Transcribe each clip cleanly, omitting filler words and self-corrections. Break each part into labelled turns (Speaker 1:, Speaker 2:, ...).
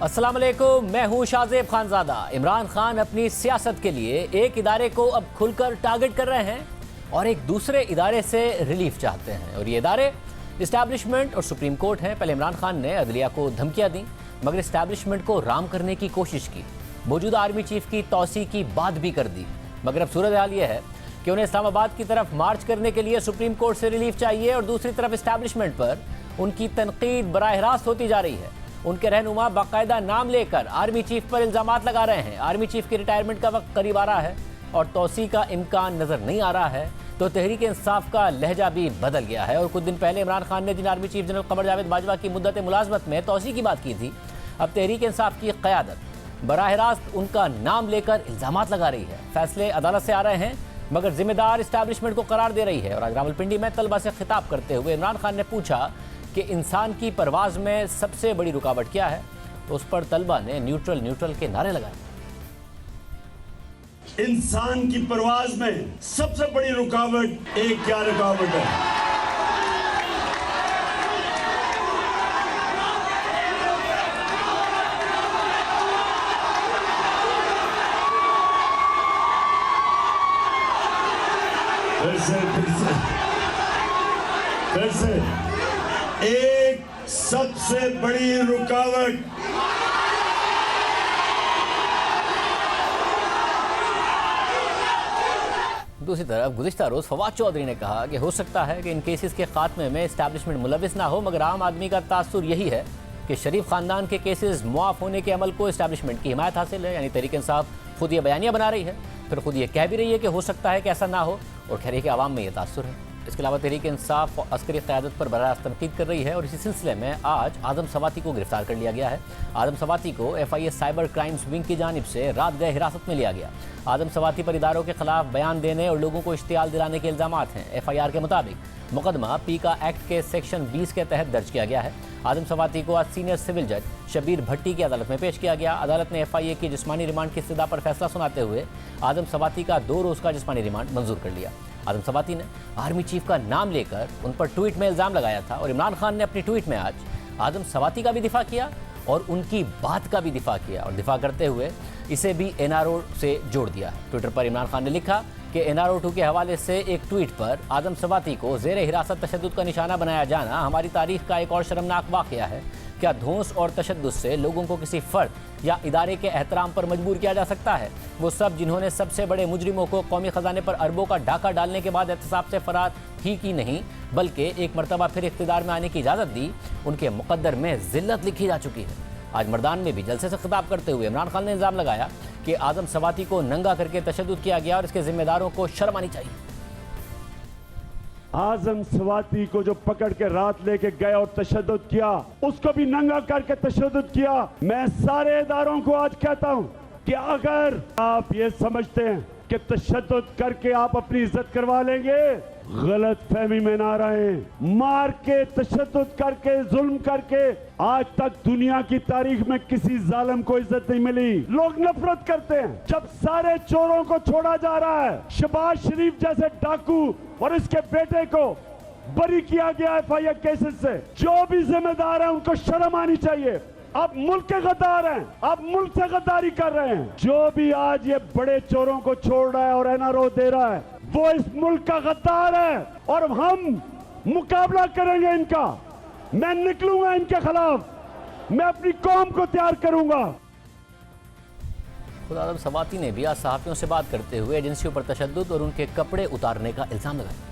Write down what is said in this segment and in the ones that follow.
Speaker 1: अस्सलाम वालेकुम, मैं हूं शाहजेब खानजादा। इमरान खान अपनी सियासत के लिए एक इदारे को अब खुलकर टारगेट कर रहे हैं और एक दूसरे इदारे से रिलीफ चाहते हैं, और ये इदारे इस्टेब्लिशमेंट और सुप्रीम कोर्ट हैं। पहले इमरान खान ने अदलिया को धमकियां दी, मगर इस्टेब्लिशमेंट को राम करने की कोशिश की, मौजूदा आर्मी चीफ की तौसी की बात भी कर दी। मगर अब सूरत हाल ये है कि उन्हें इस्लामाबाद की तरफ मार्च करने के लिए सुप्रीम कोर्ट से रिलीफ चाहिए, और दूसरी तरफ इस्टेब्लिशमेंट पर उनकी तनकीद बराह रास्त होती जा रही है। उनके रहनुमा बाकायदा नाम लेकर आर्मी चीफ पर इल्जामात लगा रहे हैं। आर्मी चीफ की रिटायरमेंट का वक्त करीब आ रहा है और तौसी का इम्कान नजर नहीं आ रहा है, तो तहरीक इंसाफ का लहजा भी बदल गया है। और कुछ दिन पहले इमरान खान ने जिन army chief general Qamar Javed Bajwa की मुद्दत मुलाजमत में तौसी की बात की थी, अब तहरीक इंसाफ की क़यादत बराह रास्त उनका नाम लेकर इल्जामात लगा रही है। फैसले अदालत से आ रहे हैं, मगर जिम्मेदार इस्टेब्लिशमेंट को करार दे रही है। और आज रावलपिंडी में तलबा से खिताब करते हुए इमरान खान ने पूछा कि इंसान की परवाज़ में सबसे बड़ी रुकावट क्या है, तो उस पर तलबा ने न्यूट्रल न्यूट्रल के नारे लगाए।
Speaker 2: इंसान की परवाज़ में सबसे बड़ी रुकावट एक क्या रुकावट है? फिर से एक सबसे बड़ी रुकावट
Speaker 1: दूसरी तरफ गुज़िश्ता रोज़ फवाद चौधरी ने कहा कि हो सकता है कि इन केसेस के खात्मे में इस्टेब्लिशमेंट मुलविस ना हो, मगर आम आदमी का तासुर यही है कि शरीफ खानदान के केसेस मुआफ़ होने के अमल को इस्टेब्लिशमेंट की हिमायत हासिल है। यानी तहरीक इंसाफ खुद ये बयानियाँ बना रही है, फिर खुद ये कह भी रही है कि हो सकता है कि ऐसा ना हो, और कह रही है कि आवाम में ये तासुर है। इसके अलावा तहरीक इंसाफ अस्करी क़यादत पर बराह तनकीद कर रही है, और इसी सिलसिले में आज आदम सवाती को गिरफ्तार कर लिया गया है। आदम सवाती को FIA साइबर क्राइम्स विंग की जानिब से रात गए हिरासत में लिया गया। आदम सवाती पर इदारों के खिलाफ बयान देने और लोगों को इश्तियाल दिलाने के इल्ज़ामात हैं। FIR के मुताबिक मुकदमा पीका एक्ट के सेक्शन 20 के तहत दर्ज किया गया है। आदम सवाती को आज सीनियर सिविल जज शबीर भट्टी की अदालत में पेश किया गया। अदालत ने FIA की जिस्मानी रिमांड की इस्तदा पर फैसला सुनाते हुए आदम सवाती का 2 रोज़ का जिस्मानी रिमांड मंजूर कर लिया। आदम सवाती ने आर्मी चीफ का नाम लेकर उन पर ट्वीट में इल्ज़ाम लगाया था, और इमरान खान ने अपनी ट्वीट में आज आदम सवाती का भी दिफा किया और उनकी बात का भी दिफा किया, और दिफा करते हुए इसे भी NRO से जोड़ दिया। ट्विटर पर इमरान खान ने लिखा कि NRO 2 के हवाले से एक ट्वीट पर आदम सवाती को ज़ेर हिरासत तशद्दुद का निशाना बनाया जाना हमारी तारीख का एक और शर्मनाक वाक़या है। क्या धौंस और तशद्दुद से लोगों को किसी फ़र्द या इदारे के एहतराम पर मजबूर किया जा सकता है? वो सब जिन्होंने सबसे बड़े मुजरिमों को कौमी ख़जाने पर अरबों का डाका डालने के बाद एहतसाब से फरार ही की नहीं, बल्कि एक मरतबा फिर इख्तिदार में आने की इजाज़त दी, उनके मुक़द्दर में ज़िल्लत लिखी जा चुकी है। आज मर्दान में भी जलसे से खिताब करते हुए इमरान खान ने इल्ज़ाम लगाया कि आदम सवाती को नंगा करके तशद्दुद किया गया और इसके जिम्मेदारों को शर्म आनी चाहिए।
Speaker 2: आजम सवाती को जो पकड़ के रात लेके गए और तशद्दुद किया, उसको भी नंगा करके तशद्दुद किया। मैं सारे इदारों को आज कहता हूं कि अगर आप ये समझते हैं कि तशद्दुद करके आप अपनी इज्जत करवा लेंगे, गलत फहमी में ना रहें। मार के, तशद्दुद करके, जुल्म करके आज तक दुनिया की तारीख में किसी जालिम को इज्जत नहीं मिली। लोग नफरत करते हैं जब सारे चोरों को छोड़ा जा रहा है। शहबाज शरीफ जैसे डाकू और इसके बेटे को बरी किया गया FIA केसेस से। जो भी जिम्मेदार है उनको शर्म आनी चाहिए। आप मुल्क के गद्दार हैं, आप मुल्क से गद्दारी कर रहे हैं। जो भी आज ये बड़े चोरों को छोड़ रहा है और NRO दे रहा है, वो इस मुल्क का गद्दार है, और हम मुकाबला करेंगे इनका। मैं निकलूंगा इनके खिलाफ, मैं अपनी कौम को तैयार करूंगा।
Speaker 1: खुद आदम सवाती ने भी आज सहाफ़ियों से बात करते हुए एजेंसियों पर तशद्दुद और उनके कपड़े उतारने का इल्ज़ाम लगाया।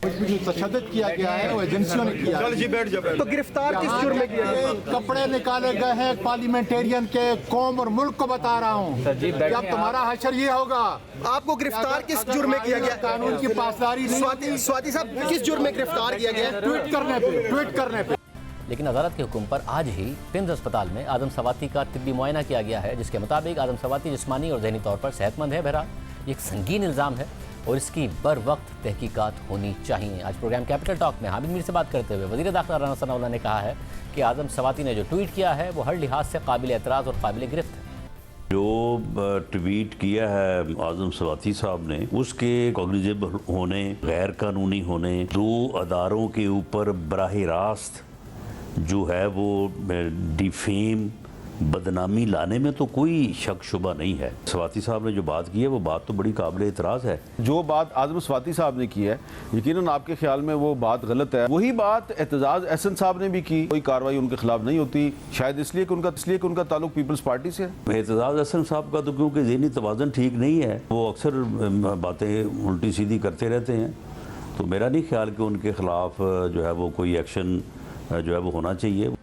Speaker 3: जो तशद्दुद किया गया है वो एजेंसियों ने किया।
Speaker 4: तो गिरफ्तार किस जुर्म में किया गया?
Speaker 3: कपड़े निकाले गए हैं पार्लियामेंटेरियन के, कौम और मुल्क को बता रहा हूँ। अब तुम्हारा हशर ये होगा।
Speaker 4: आपको गिरफ्तार किस जुर्म में किया गया?
Speaker 3: कानून की पासदारी नहीं।
Speaker 4: स्वाति साहब, किस जुर्म में गिरफ्तार किया गया?
Speaker 3: ट्वीट करने पे।
Speaker 1: लेकिन अदालत के हुक्म पर आज ही पिंज अस्पताल में आदम सवाती का तिब्बी मुआयना किया गया है, जिसके मुताबिक आदम सवाती जिस्मानी और जहनी तौर पर सेहतमंद है। बहरहाल ये एक संगीन इल्ज़ाम है और इसकी बर वक्त तहकीकात होनी चाहिए। आज प्रोग्राम कैपिटल टॉक में हामिद मीर से बात करते हुए वज़ीर दाखिला राना सनाउल्लाह ने कहा है कि आदम सवाती ने जो ट्वीट किया है वो हर लिहाज से काबिल एतराज़ और काबिल गिरफ्त है।
Speaker 5: जो ट्वीट किया है आजम सवाती साहब ने, उसके कॉग्निजेबल होने, गैर कानूनी होने, 2 अदारों के ऊपर बराह रास्त जो है वो डिफेम बदनामी लाने में तो कोई शक शुबा नहीं है। स्वाति साहब ने जो बात की है वो बात तो बड़ी काबिल एतराज़ है।
Speaker 6: जो बात आज़म स्वाति साहब ने की है यकीनन आपके ख्याल में वो बात गलत है। वही बात एतजाज़ एहसन साहब ने भी की। कोई कार्रवाई उनके खिलाफ नहीं होती, शायद इसलिए कि उनका ताल्लुक पीपल्स पार्टी से है।
Speaker 5: एतजाज़ एहसन साहब का तो क्योंकि ज़हनी तवाज़न ठीक नहीं है, वो अक्सर बातें उल्टी सीधी करते रहते हैं, तो मेरा नहीं ख्याल कि उनके खिलाफ जो है वो कोई एक्शन जो है वो होना चाहिए।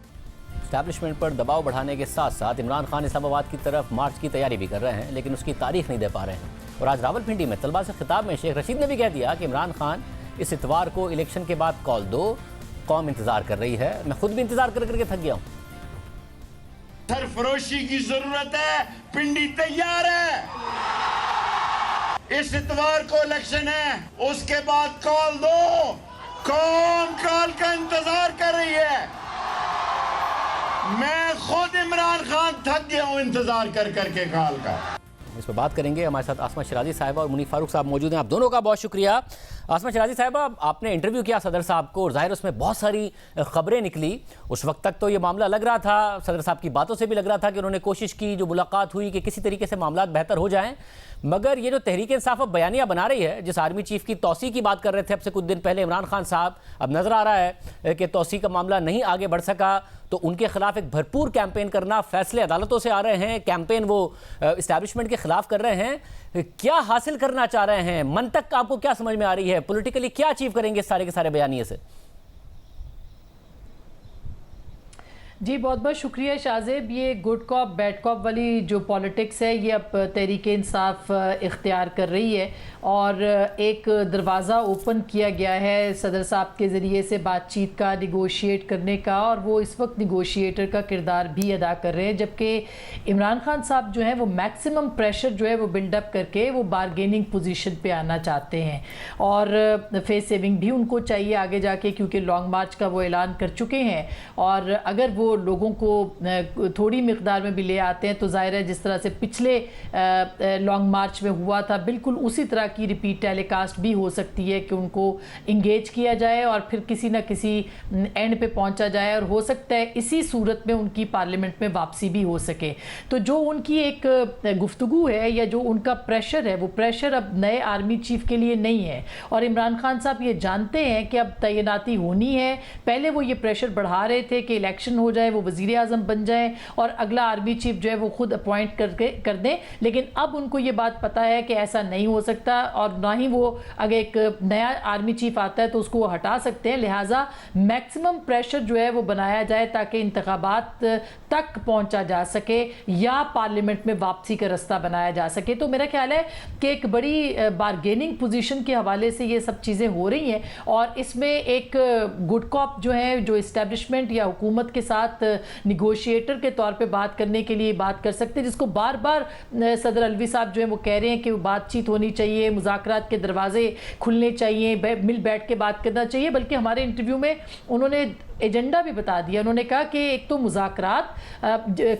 Speaker 1: एस्टैब्लिशमेंट पर दबाव बढ़ाने के साथ साथ इमरान खान इस्लामाबाद की तरफ मार्च की तैयारी भी कर रहे हैं, लेकिन उसकी तारीख नहीं दे पा रहे हैं। और आज रावलपिंडी में तलबा से खिताब में शेख रशीद ने भी कह दिया कि इमरान खान इस इतवार को इलेक्शन के बाद कॉल दो, कौम इंतजार कर रही है। मैं खुद भी इंतजार कर करके थक गया हूँ।
Speaker 7: सरफरोशी की जरूरत है, पिंडी तैयार है। इस इतवार को इलेक्शन है, उसके बाद कॉल दो, कौम कॉल का इंतजार कर रही है। मैं खुद इमरान खान थक गया हूं इंतजार कर करके कॉल का।
Speaker 1: इस पर बात करेंगे। हमारे साथ आसमा शराजी साहिबा और मुनीफ फारूक साहब मौजूद हैं। आप दोनों का बहुत शुक्रिया। आसमा शराजी साहिबा, आपने इंटरव्यू किया सदर साहब को और जाहिर उसमें बहुत सारी खबरें निकली। उस वक्त तक तो ये मामला लग रहा था, सदर साहब की बातों से भी लग रहा था कि उन्होंने कोशिश की, जो मुलाकात हुई, कि किसी तरीके से मामला बेहतर हो जाएं। मगर ये जो तहरीक इंसाफ अब बयानिया बना रही है, जिस आर्मी चीफ की तौसी की बात कर रहे थे अब से कुछ दिन पहले इमरान खान साहब, अब नजर आ रहा है कि तौसी का मामला नहीं आगे बढ़ सका, तो उनके खिलाफ एक भरपूर कैंपेन करना, फैसले अदालतों से आ रहे हैं, कैंपेन वो इस्टेब्लिशमेंट के खिलाफ कर रहे हैं। क्या हासिल करना चाह रहे हैं? मंतक आपको क्या समझ में आ रही है? पॉलिटिकली क्या अचीव करेंगे सारे के सारे बयानिए से?
Speaker 8: जी बहुत बहुत शुक्रिया शाहजेब। ये गुड कॉप बैड कॉप वाली जो पॉलिटिक्स है ये अब तहरीक इंसाफ इख्तियार कर रही है और एक दरवाज़ा ओपन किया गया है सदर साहब के ज़रिए से बातचीत का, निगोशिएट करने का, और वो इस वक्त निगोशिएटर का किरदार भी अदा कर रहे हैं। जबकि इमरान खान साहब जो है वो मैक्सिमम प्रेशर जो है वो बिल्डअप करके वो बारगेनिंग पोजीशन पे आना चाहते हैं और फेस सेविंग भी उनको चाहिए आगे जाके, क्योंकि लॉन्ग मार्च का वो ऐलान कर चुके हैं। और अगर वो लोगों को थोड़ी मिकदार में भी ले आते हैं तो जाहिर है जिस तरह से पिछले लॉन्ग मार्च में हुआ था, बिल्कुल उसी तरह की रिपीट टेलीकास्ट भी हो सकती है कि उनको इंगेज किया जाए और फिर किसी न किसी एंड पे पहुंचा जाए, और हो सकता है इसी सूरत में उनकी पार्लियामेंट में वापसी भी हो सके। तो जो उनकी एक गुफ्तगू है या जो उनका प्रेशर है, वो प्रेशर अब नए आर्मी चीफ के लिए नहीं है और इमरान खान साहब ये जानते हैं कि अब तैनाती होनी है। पहले वो ये प्रेशर बढ़ा रहे थे कि इलेक्शन हो जाए, वो वज़ीर आज़म बन जाए और अगला आर्मी चीफ जो है वो खुद अपॉइंट कर दें, लेकिन अब उनको ये बात पता है कि ऐसा नहीं हो सकता और ना ही वो अगर एक नया आर्मी चीफ आता है तो उसको वो हटा सकते हैं। लिहाजा मैक्सिमम प्रेशर जो है वो बनाया जाए ताकि इंतखाबात तक पहुंचा जा सके या पार्लियामेंट में वापसी का रास्ता बनाया जा सके। तो मेरा ख्याल है कि एक बड़ी बारगेनिंग पोजीशन के हवाले से ये सब चीज़ें हो रही हैं और इसमें एक गुड कॉप जो है, जो इस्टेब्लिशमेंट या हुकूमत के साथ निगोशिएटर के तौर पे बात करने के लिए बात कर सकते हैं, जिसको बार बार सदर अलवी साहब जो है वो कह रहे हैं कि बातचीत होनी चाहिए, मुज़ाकरात के दरवाजे खुलने चाहिए, मिल बैठ के बात करना चाहिए। बल्कि हमारे इंटरव्यू में उन्होंने एजेंडा भी बता दिया। उन्होंने कहा कि एक तो मुज़ाकरात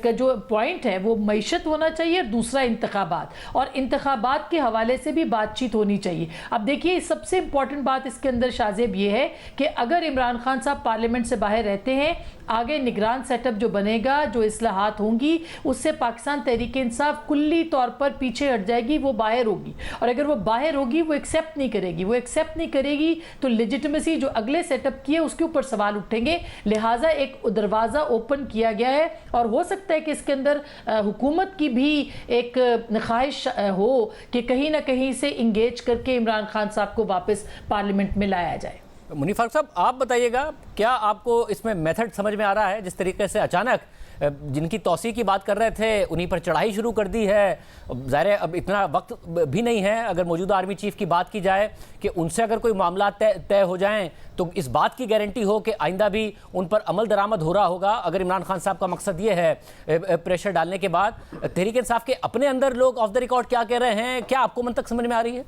Speaker 8: का जो पॉइंट है वो मईशत होना चाहिए और दूसरा इंतखाबात, और इंतखाबात के हवाले से भी बातचीत होनी चाहिए। अब देखिए सबसे इंपॉर्टेंट बात इसके अंदर शाहजेब ये है कि अगर इमरान खान साहब पार्लियामेंट से बाहर रहते हैं, आगे निगरान सेटअप जो बनेगा, जो इस्लाहात होंगी, उससे पाकिस्तान तहरीक इंसाफ कुल्ली तौर पर पीछे हट जाएगी, वो बाहर होगी। और अगर वो बाहर होगी वो एक्सेप्ट नहीं करेगी, वो एक्सेप्ट नहीं करेगी तो लेजिटिमेसी जो अगले सेटअप की है उसके ऊपर सवाल उठेंगे। लिहाजा एक दरवाज़ा ओपन किया गया है और हो सकता है कि इसके अंदर हुकूमत की भी एक ख्वाहिश हो कि कहीं ना कहीं से इंगेज करके इमरान खान साहब को वापस पार्लियामेंट में लाया जाए।
Speaker 1: मुनीफ फारूक साहब, आप बताइएगा, क्या आपको इसमें मेथड समझ में आ रहा है? जिस तरीके से अचानक जिनकी तौसी की बात कर रहे थे उन्हीं पर चढ़ाई शुरू कर दी है। ज़ाहिर है अब इतना वक्त भी नहीं है, अगर मौजूदा आर्मी चीफ की बात की जाए कि उनसे अगर कोई मामला तय हो जाएं तो इस बात की गारंटी हो कि आइंदा भी उन पर अमल दरामद हो रहा होगा। अगर इमरान खान साहब का मकसद ये है प्रेशर डालने के बाद, तहरीक इंसाफ के अपने अंदर लोग ऑफ द रिकॉर्ड क्या कह रहे हैं, क्या आपको मन तक समझ में आ रही है?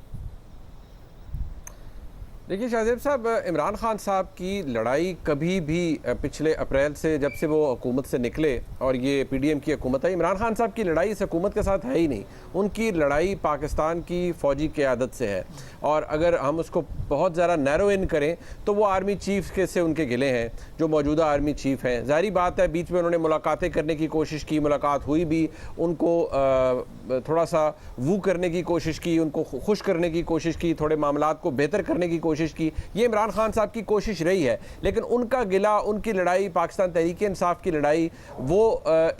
Speaker 9: देखिए शाहजेब साहब, इमरान खान साहब की लड़ाई कभी भी पिछले अप्रैल से, जब से वो हुकूमत से निकले और ये पीडीएम की हुकूमत है, इमरान खान साहब की लड़ाई इस हुकूमत के साथ है ही नहीं। उनकी लड़ाई पाकिस्तान की फ़ौजी क़यादत से है, और अगर हम उसको बहुत ज़्यादा नैरो इन करें तो वो आर्मी चीफ के से उनके गिले हैं, जो मौजूदा आर्मी चीफ हैं। ज़ाहिर बात है, बीच में उन्होंने मुलाकातें करने की कोशिश की, मुलाकात हुई भी, उनको थोड़ा सा वू करने की कोशिश की, उनको खुश करने की कोशिश की, थोड़े मामलात को बेहतर करने की कोशिश की। ये इमरान खान साहब की कोशिश रही है, लेकिन उनका गिला, उनकी लड़ाई, पाकिस्तान तहरीक इंसाफ की लड़ाई, वो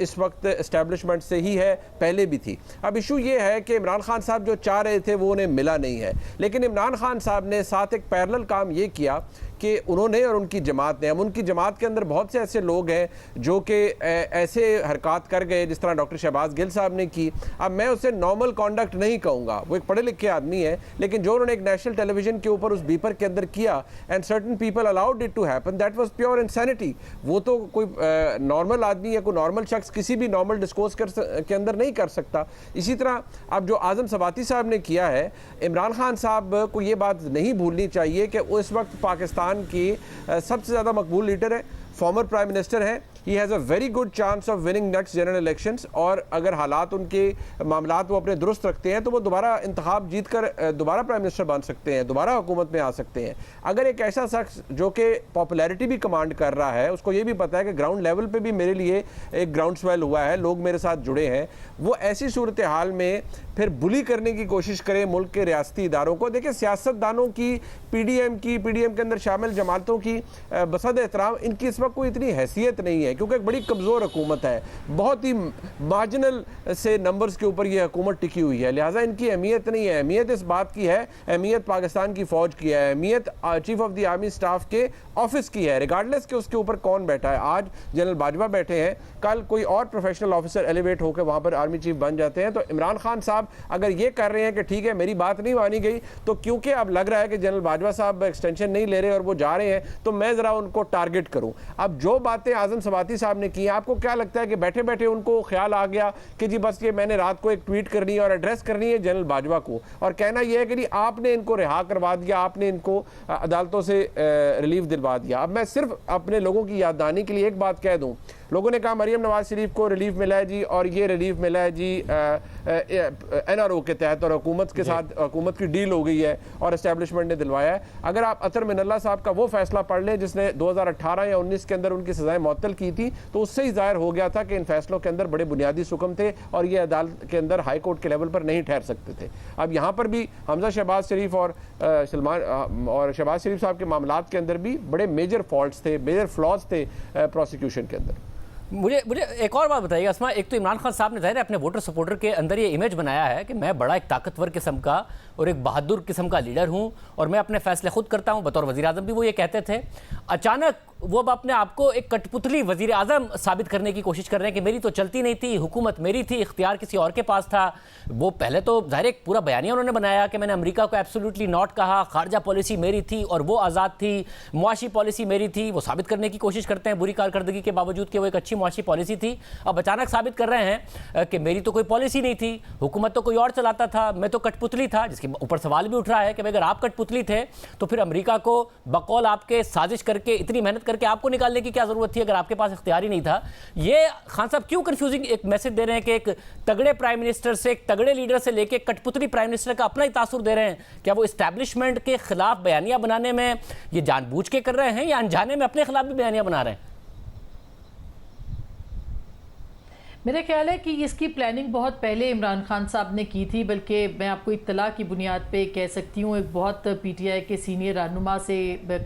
Speaker 9: इस वक्त इस्टेब्लिशमेंट से ही है, पहले भी थी। अब इशू ये है कि इमरान खान साहब जो चाह रहे थे वो उन्हें मिला नहीं है, लेकिन इमरान खान साहब ने साथ एक पैरेलल काम ये किया कि उन्होंने और उनकी जमात ने, अब उनकी जमात के अंदर बहुत से ऐसे लोग हैं जो कि ऐसे हरकत कर गए जिस तरह डॉक्टर शहबाज गिल साहब ने की। अब मैं उसे नॉर्मल कॉन्डक्ट नहीं कहूँगा, वो एक पढ़े लिखे आदमी है, लेकिन जो उन्होंने एक नेशनल टेलीविजन के ऊपर उस बीपर के अंदर किया, and certain people allowed it to happen, that was pure insanity. वो तो कोई नॉर्मल आदमी या कोई नॉर्मल शख्स किसी भी नॉर्मल डिस्कोर्स के अंदर नहीं कर सकता। इसी तरह अब जो आज़म सवाती साहब ने किया है, इमरान खान साहब को ये बात नहीं भूलनी चाहिए कि उस वक्त पाकिस्तान की सबसे ज़्यादा मकबूल लीडर है, फॉर्मर प्राइम मिनिस्टर हैं। He has a very good chance of winning next general elections, और अगर हालात उनके मामलात वो अपने दुरुस्त रखते हैं तो वो दोबारा इंतखाब जीत कर दोबारा प्राइम मिनिस्टर बन सकते हैं, दोबारा हुकूमत में आ सकते हैं। अगर एक ऐसा शख्स जो कि पॉपुलैरिटी भी कमांड कर रहा है, उसको ये भी पता है कि ग्राउंड लेवल पे भी मेरे लिए एक ग्राउंड स्वेल हुआ है, लोग मेरे साथ जुड़े हैं, वो ऐसी सूरत हाल में फिर बुली करने की कोशिश करें मुल्क के रियासती इदारों को। देखिए, सियासतदानों की, पीडीएम के अंदर शामिल जमातों की बसद एहतराम, इनकी इस वक्त कोई इतनी हैसियत नहीं है, क्योंकि एक बड़ी कमज़ोर हुकूमत है, बहुत ही मार्जिनल से नंबर्स के ऊपर ये हुकूमत टिकी हुई है, लिहाजा इनकी अहमियत नहीं है। अहमियत इस बात की है, अहमियत पाकिस्तान की फ़ौज की है, अहमियत chief of the army staff के ऑफिस की है, रिगार्डलेस के उसके ऊपर कौन बैठा है। आज जनरल बाजवा बैठे हैं, कल कोई और प्रोफेशनल ऑफिसर एलिवेट होकर वहाँ पर आर्मी चीफ बन जाते हैं। तो इमरान खान साहब अगर ये कर रहे हैं कि ठीक है मेरी बात नहीं मानी गई, तो क्योंकि अब लग रहा है कि जनरल बाजवा साहब एक्सटेंशन नहीं ले रहे और वो जा रहे हैं, तो मैं ज़रा उनको टारगेट करूँ। अब जो बातें आज़म सवाती साहब ने की, आपको क्या लगता है कि बैठे बैठे उनको ख्याल आ गया कि जी बस ये मैंने रात को एक ट्वीट करनी है और एड्रेस करनी है जनरल बाजवा को, और कहना यह है कि जी आपने इनको रिहा करवा दिया, आपने इनको अदालतों से रिलीफ दिलवा दिया। अब मैं सिर्फ अपने लोगों की याद दहानी के लिए एक बात कह दूँ, लोगों ने कहा मरियम नवाज शरीफ को रिलीफ मिला है जी, और ये रिलीफ मिला है जी एनआरओ के तहत, और हुकूमत के साथ हुकूमत की डील हो गई है और एस्टेब्लिशमेंट ने दिलवाया है। अगर आप अतर मिनल्ला साहब का वो फैसला पढ़ लें जिसने 2018 या 19 के अंदर उनकी सजाएं मुअत्तल की थी, तो उससे ही जाहिर हो गया था कि इन फैसलों के अंदर बड़े बुनियादी सुकम थे और ये अदालत के अंदर हाई कोर्ट के लेवल पर नहीं ठहर सकते थे। अब यहाँ पर भी हमजा शहबाज शरीफ और शहबाज शरीफ साहब के मामलात के अंदर भी बड़े मेजर फॉल्ट्स थे, मेजर फ्लॉज थे प्रोसिक्यूशन के अंदर।
Speaker 1: मुझे एक और बात बताइएगा अस्मा, एक तो इमरान खान साहब ने जाहिर है अपने वोटर सपोर्टर के अंदर ये इमेज बनाया है कि मैं बड़ा एक ताकतवर किस्म का और एक बहादुर किस्म का लीडर हूं और मैं अपने फैसले खुद करता हूं, बतौर वज़ीर आज़म भी वो ये कहते थे। अचानक वो अब अपने आप को एक कठपुतली वज़ीर आज़म साबित करने की कोशिश कर रहे हैं कि मेरी तो चलती नहीं थी, हुकूमत मेरी थी, इख्तियार किसी और के पास था। वो पहले तो जाहिर एक पूरा बयानिया उन्होंने बनाया कि मैंने अमेरिका को एब्सोल्युटली नॉट कहा, खारजा पॉलिसी मेरी थी और वो आज़ाद थी, मुआशी पॉलिसी मेरी थी। वो साबित करने की कोशिश करते हैं बुरी कारकर्दगी के बावजूद कि वो एक अच्छी मुआशी पॉलिसी थी। अब अचानक साबित कर रहे हैं कि मेरी तो कोई पॉलिसी नहीं थी, हुकूमत तो कोई और चलाता था, मैं तो कठपुतली था। जिसके ऊपर सवाल भी उठ रहा है कि अगर आप कठपुतली थे तो फिर अमेरिका को बकौल आपके साजिश करके, इतनी मेहनत करके आपको निकालने की क्या जरूरत थी अगर आपके पास इख्तियार ही नहीं था। ये खान साहब क्यों कंफ्यूजिंग एक मैसेज दे रहे हैं कि एक तगड़े प्राइम मिनिस्टर से, एक तगड़े लीडर से लेके कठपुतली प्राइम मिनिस्टर का अपना ही तासुर दे रहे हैं? क्या वो इस्टेब्लिशमेंट के खिलाफ बयानियां बनाने में ये जानबूझ के कर रहे हैं या अनजाने में अपने खिलाफ भी बयानियां बना रहे हैं?
Speaker 8: मेरा ख्याल है कि इसकी प्लानिंग बहुत पहले इमरान खान साहब ने की थी, बल्कि मैं आपको इत्तला की बुनियाद पे कह सकती हूँ। एक बहुत पीटीआई के सीनियर रहनुमा से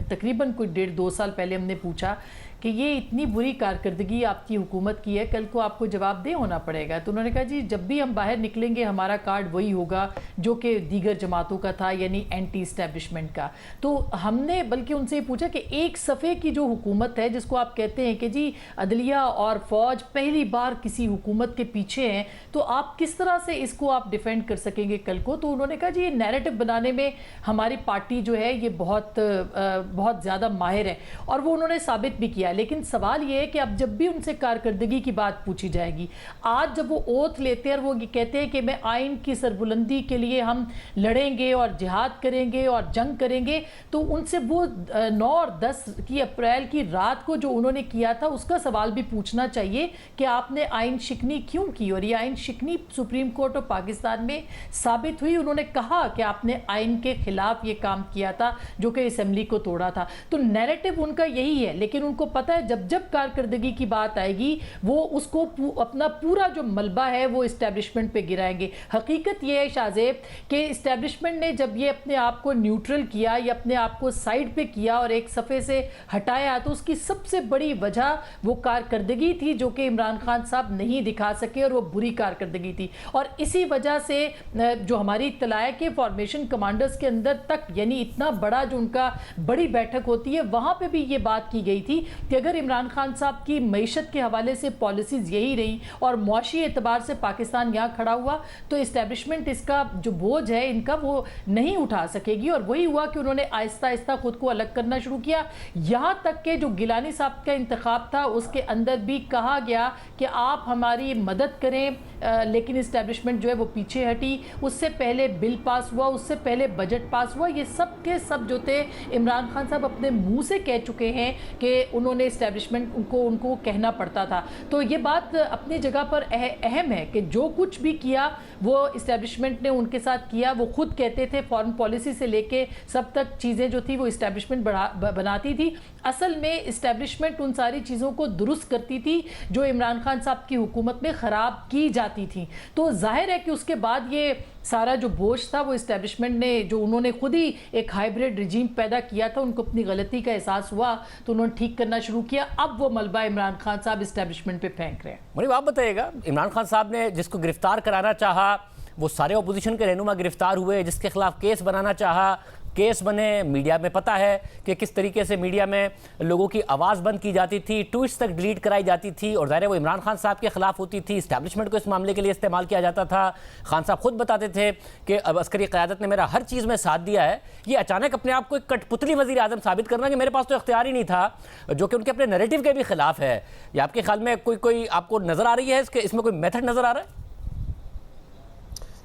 Speaker 8: तकरीबन कोई 1.5-2 साल पहले हमने पूछा कि ये इतनी बुरी कारकर्दगी आपकी हुकूमत की है, कल को आपको जवाबदेह होना पड़ेगा। तो उन्होंने कहा जी जब भी हम बाहर निकलेंगे हमारा कार्ड वही होगा जो कि दीगर जमातों का था, यानी एंटी इस्टेब्लिशमेंट का। तो हमने बल्कि उनसे पूछा कि एक सफ़े की जो हुकूमत है जिसको आप कहते हैं कि जी अदलिया और फ़ौज पहली बार किसी हुकूमत के पीछे हैं, तो आप किस तरह से इसको आप डिफेंड कर सकेंगे कल को? तो उन्होंने कहा जी ये नैरेटिव बनाने में हमारी पार्टी जो है ये बहुत ज़्यादा माहिर है, और वो उन्होंने साबित भी किया। लेकिन सवाल ये है कि अब जब भी उनसे कारकर्दगी की बात पूछी जाएगी, आज जब वो ओथ लेते हैं और वो ये कहते हैं कि मैं आइन की सरबुलंदी के लिए हम लड़ेंगे और जिहाद करेंगे और जंग करेंगे, तो उनसे वो 9 और 10 की अप्रैल की रात को जो उन्होंने किया था उसका सवाल भी पूछना चाहिए कि आपने आइन शिकनी क्यों की, और ये आइन शिकनी सुप्रीम कोर्ट ऑफ पाकिस्तान में साबित हुई। उन्होंने कहा कि आपने आइन के खिलाफ ये काम किया था जो कि असेंबली को तोड़ा था। तो नैरेटिव उनका यही है, लेकिन उनको पता है जब जब कारकर्दगी की बात आएगी वो उसको अपना पूरा जो मलबा है वो इस्टेब्लिशमेंट पे गिराएंगे। हकीकत ये है शाहजेब कि इस्टेब्लिशमेंट ने जब ये अपने आप को न्यूट्रल किया या अपने आप को साइड पे किया और एक सफ़े से हटाया, तो उसकी सबसे बड़ी वजह वो कारकर्दगी थी जो कि इमरान खान साहब नहीं दिखा सके, और वो बुरी कारकर्दगी थी। और इसी वजह से जो हमारी इत्तला है कि फॉर्मेशन कमांडर्स के अंदर तक, यानी इतना बड़ा जो उनका बड़ी बैठक होती है, वहाँ पे भी ये बात की गई थी कि अगर इमरान खान साहब की मईशत के हवाले से पॉलिसीज़ यही रही और मुआशी एतबार से पाकिस्तान यहाँ खड़ा हुआ, तो इस्टेब्लिशमेंट इसका जो बोझ है इनका वो नहीं उठा सकेगी। और वही हुआ कि उन्होंने आहिस्ता आहिस्ता खुद को अलग करना शुरू किया। यहाँ तक कि जो गिलानी साहब का इंतखाब था उसके अंदर भी कहा गया कि आप हमारी मदद करें, लेकिन इस्टेब्लिशमेंट जो है वो पीछे हटी। उससे पहले बिल पास हुआ, उससे पहले बजट पास हुआ। ये सब के सब जो थे इमरान खान साहब अपने मुंह से कह चुके हैं कि उन्होंने इस्टेब्लिशमेंट उनको कहना पड़ता था। तो ये बात अपनी जगह पर अहम है कि जो कुछ भी किया वो इस्टेब्लिशमेंट ने उनके साथ किया। वो खुद कहते थे फॉरेन पॉलिसी से लेके सब तक चीज़ें जो थी वो इस्टेब्लिशमेंट बनाती थी। असल में इस्टेब्लिशमेंट उन सारी चीज़ों को दुरुस्त करती थी जो इमरान खान साहब की हुकूमत में ख़राब की जाती थी। तो जाहिर है कि उसके बाद ये सारा जो बोझ था वो इस्टेब्लिशमेंट ने, जो उन्होंने खुद ही एक हाइब्रिड रिजीम पैदा किया था, उनको अपनी गलती का एहसास हुआ तो उन्होंने ठीक करना शुरू किया। अब वो मलबा इमरान खान साहब इस्टेब्लिशमेंट पे फेंक रहे हैं।
Speaker 1: मुनीब, आप बताइएगा, इमरान खान साहब ने जिसको गिरफ्तार कराना चाहा वो सारे अपोजिशन के रहनुमा गिरफ्तार हुए, जिसके खिलाफ केस बनाना चाहा केस बने। मीडिया में पता है कि किस तरीके से मीडिया में लोगों की आवाज़ बंद की जाती थी, ट्वीट्स तक डिलीट कराई जाती थी, और ज़ाहिर है वो इमरान खान साहब के खिलाफ होती थी। इस्टेब्लिशमेंट को इस मामले के लिए इस्तेमाल किया जाता था। खान साहब खुद बताते थे कि अब अस्करी क़यादत ने मेरा हर चीज़ में साथ दिया है। ये अचानक अपने आप को एक कठपुतली वज़ीर आज़म साबित करना कि मेरे पास तो इख्तियार ही नहीं था, जो कि उनके अपने नैरेटिव के भी खिलाफ है। या आपके ख्याल में कोई आपको नज़र आ रही है इसमें कोई मेथड नज़र आ रहा है?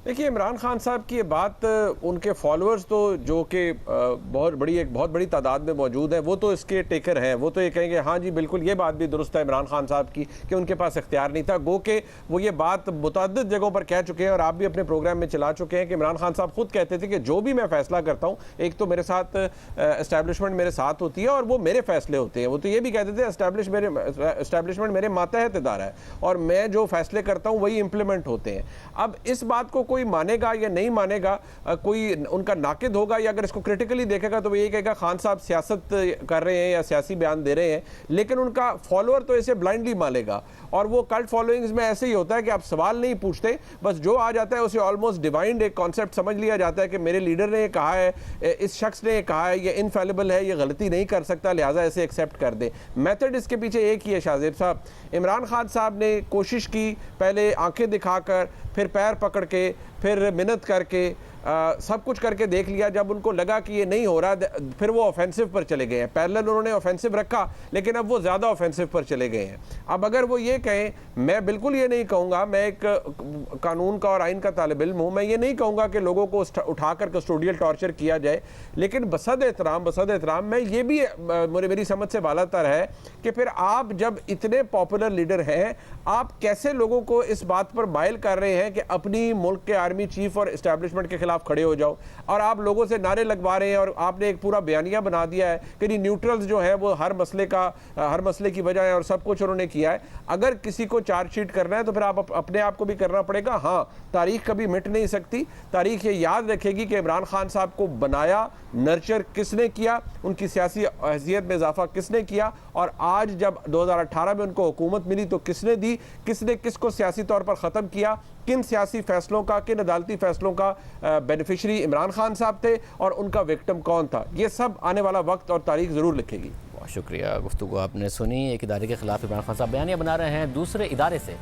Speaker 9: देखिए, इमरान खान साहब की ये बात, उनके फॉलोअर्स तो जो कि बहुत बड़ी तादाद में मौजूद हैं, वो तो इसके टेकर हैं। वो तो ये कहेंगे हाँ जी बिल्कुल ये बात भी दुरुस्त है इमरान खान साहब की कि उनके पास इख्तियार नहीं था। गो के वो ये बात मुतअद्दिद जगहों पर कह चुके हैं और आप भी अपने प्रोग्राम में चला चुके हैं कि इमरान खान साहब खुद कहते थे कि जो भी मैं फैसला करता हूँ, एक तो मेरे साथ इस्टेब्लिशमेंट मेरे साथ होती है और वो मेरे फैसले होते हैं। वो तो ये भी कहते थे इस्टेब्लिशमेंट मेरे मातहत इदारा है और मैं जो फैसले करता हूँ वही इंप्लीमेंट होते हैं। अब इस बात को कोई मानेगा या नहीं मानेगा, कोई उनका नाकिद होगा या अगर इसको क्रिटिकली देखेगा तो वो ये कहेगा खान साहब सियासत कर रहे हैं या सियासी बयान दे रहे हैं, लेकिन उनका फॉलोअर तो इसे ब्लाइंडली मानेगा। और वो कल्ट फॉलोइंग्स में ऐसे ही होता है कि आप सवाल नहीं पूछते, बस जो आ जाता है उसे ऑलमोस्ट डिवाइंड एक कॉन्सेप्ट समझ लिया जाता है कि मेरे लीडर ने ये कहा है, इस शख्स ने ये कहा है, ये इनफेलिबल है, ये गलती नहीं कर सकता, लिहाजा इसे एक्सेप्ट कर दे। मेथड इसके पीछे एक ही है शाहजेब साहब। इमरान खान साहब ने कोशिश की, पहले आंखें दिखाकर, फिर पैर पकड़ के, फिर मिन्नत करके, सब कुछ करके देख लिया। जब उनको लगा कि ये नहीं हो रहा, फिर वो ऑफेंसिव पर चले गए हैं। पैरेलल उन्होंने ऑफेंसिव रखा, लेकिन अब वो ज़्यादा ऑफेंसिव पर चले गए हैं। अब अगर वो ये कहें, मैं बिल्कुल ये नहीं कहूँगा, मैं एक कानून का और आइन का तालिब इल्म हूँ, मैं ये नहीं कहूँगा कि लोगों को उठाकर कस्टोडियल टॉर्चर किया जाए, लेकिन बसद एहतराम मैं ये भी मेरी समझ से बालातर है कि फिर आप जब इतने पॉपुलर लीडर हैं, आप कैसे लोगों को इस बात पर माइल कर रहे हैं कि अपनी मुल्क के आर्मी चीफ और इस्टेब्लिशमेंट के खिलाफ खड़े हो जाओ, और आप लोगों से नारे लगवा रहे हैं और आपने एक पूरा बयानिया बना दिया है कि न्यूट्रल्स जो है वो हर मसले की वजह है और सब कुछ उन्होंने किया है। अगर किसी को चार्जशीट करना है तो फिर आप अपने आप को भी करना पड़ेगा। हाँ, तारीख कभी मिट नहीं सकती, तारीख ये याद रखेगी कि इमरान खान साहब को बनाया, नर्चर किसने किया, उनकी सियासी हैसियत में इजाफा किसने किया, और आज जब 2018 में उनको हुकूमत मिली तो किसने दी, किसने किसको सियासी तौर पर ख़त्म किया, किन सियासी फैसलों का, किन अदालती फैसलों का बेनिफिशरी इमरान खान साहब थे और उनका विक्टिम कौन था, ये सब आने वाला वक्त और तारीख ज़रूर लिखेगी।
Speaker 1: बहुत शुक्रिया, गुफ्तगू आपने सुनी। एक इदारे के खिलाफ इमरान खान साहब बयानिया बना रहे हैं, दूसरे इदारे से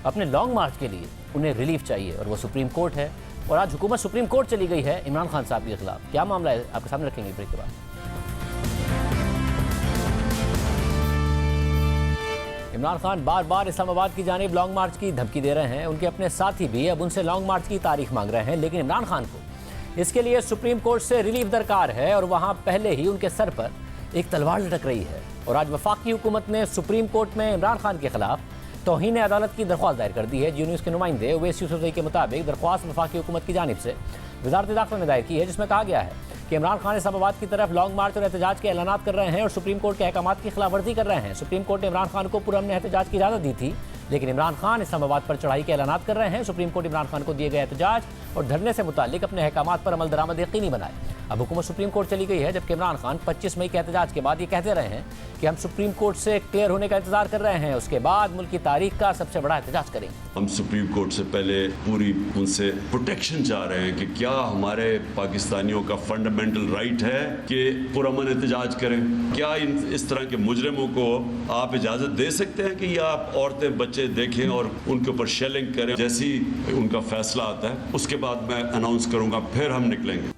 Speaker 1: अपने लॉन्ग मार्च के लिए उन्हें रिलीफ चाहिए और वो सुप्रीम कोर्ट है, और आज हुकूमत सुप्रीम कोर्ट चली गई है इमरान खान साहब के खिलाफ। क्या मामला है आपके सामने रखेंगे ब्रेक के बाद। इमरान खान बार बार इस्लामाबाद की जानिब लॉन्ग मार्च की धमकी दे रहे हैं। उनके अपने साथी भी अब उनसे लॉन्ग मार्च की तारीख मांग रहे हैं, लेकिन इमरान खान को इसके लिए सुप्रीम कोर्ट से रिलीफ दरकार है और वहां पहले ही उनके सर पर एक तलवार लटक रही है। और आज वफाकी हुकूमत ने सुप्रीम कोर्ट में इमरान खान के खिलाफ तौहीन अदालत की दरख्वास्त दायर कर दी है। जी न्यूज़ के नुमाइंदे उवैस यूसुफज़ई के मुताबिक दरख्वास्त वफाकी हुकूमत की जानिब से वज़ारत दाखिला ने दायर की है, जिसमें कहा गया है कि इमरान खान इस्लामाबाद की तरफ लॉन्ग मार्च और एहतजाज के ऐलानात कर रहे हैं और सुप्रीम कोर्ट के अहकामात की खिलाफ वर्जी कर रहे हैं। सुप्रीम कोर्ट ने इमरान खान को पुरअमन एहतजाज की इजाज़त दी थी, लेकिन इमरान खान इस्लामाबाद पर चढ़ाई के ऐलानात कर रहे हैं। सुप्रीम कोर्ट इमरान खान को दिए गए एहतजाज और धरने से मुताल्लिक अपने अहकामात पर अमल दरामद यकीनी बनाए। अब हुकूमत सुप्रीम कोर्ट चली गई है, जबकि इमरान खान 25 मई के एहतजाज के बाद ये कहते रहे हैं कि हम सुप्रीम कोर्ट से क्लियर होने का इंतजार कर रहे हैं, उसके बाद मुल्क की तारीख का सबसे बड़ा एहतजाज करेंगे।
Speaker 10: हम सुप्रीम कोर्ट से पहले पूरी उनसे प्रोटेक्शन चाह रहे हैं कि क्या हमारे पाकिस्तानियों का फंडामेंटल राइट है कि पुरअमन एहतजाज करें। क्या इस तरह के मुजरिमों को आप इजाज़त दे सकते हैं कि ये आप औरतें बच्चे देखें और उनके ऊपर शेलिंग करें। जैसी उनका फैसला आता है उसके बाद मैं अनाउंस करूँगा, फिर हम निकलेंगे।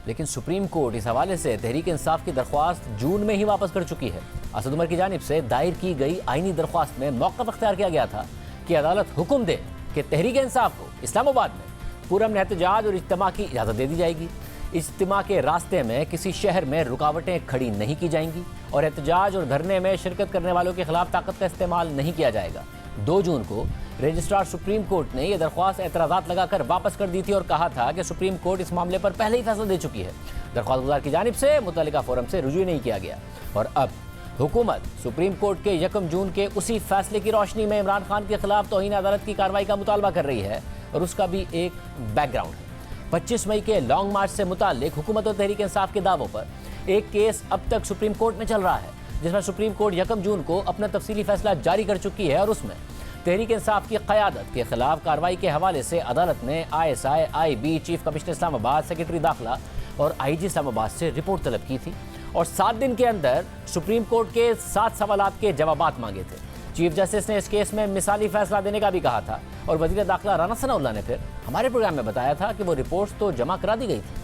Speaker 1: लेकिन सुप्रीम कोर्ट इस हवाले से तहरीक इंसाफ की दरख्वास्त जून में ही वापस कर चुकी है। असद उमर की जानिब से दायर की गई आईनी दरख्वास्त में मौक़िफ़ अख्तियार किया गया था कि अदालत हुक्म दे कि तहरीक इंसाफ को इस्लामाबाद में पुरअमन एहतजाज और इज्तिमा की इजाज़त दे दी जाएगी। इज्तिमा के रास्ते में किसी शहर में रुकावटें खड़ी नहीं की जाएंगी और एहतजाज और धरने में शिरकत करने वालों के खिलाफ ताकत का इस्तेमाल नहीं किया जाएगा। 2 जून को रजिस्ट्रार सुप्रीम कोर्ट ने यह दरख्वास्त एतराज़ात लगाकर वापस कर दी थी और कहा था कि सुप्रीम कोर्ट इस मामले पर पहले ही फैसला दे चुकी है। दरख्वास्त गुजार की जानिब से मुतल्लिका फोरम से रुजू नहीं किया गया और अब हुकूमत सुप्रीम कोर्ट के 1 जून के उसी फैसले की रोशनी में इमरान खान के खिलाफ तौहीन अदालत की कार्रवाई का मुतालबा कर रही है। और उसका भी एक बैकग्राउंड है। 25 मई के लॉन्ग मार्च से मुताल्लिक हुकूमत और तहरीक इंसाफ के दावों पर एक केस अब तक सुप्रीम कोर्ट में चल रहा है, जिसमें सुप्रीम कोर्ट 1 जून को अपना तफसीली फैसला जारी कर चुकी है और उसमें तहरीक इंसाफ की क़यादत के खिलाफ कार्रवाई के हवाले से अदालत ने ISI, IB, chief commissioner Islamabad, secretary दाखिला और IG इस्लामाबाद से रिपोर्ट तलब की थी और 7 दिन के अंदर सुप्रीम कोर्ट के 7 सवालात के जवाबात मांगे थे। चीफ जस्टिस ने इस केस में मिसाली फैसला देने का भी कहा था और वज़ीर दाखिला राना सनाउल्लाह ने फिर हमारे प्रोग्राम में बताया था कि वो रिपोर्ट्स तो जमा करा दी गई थी।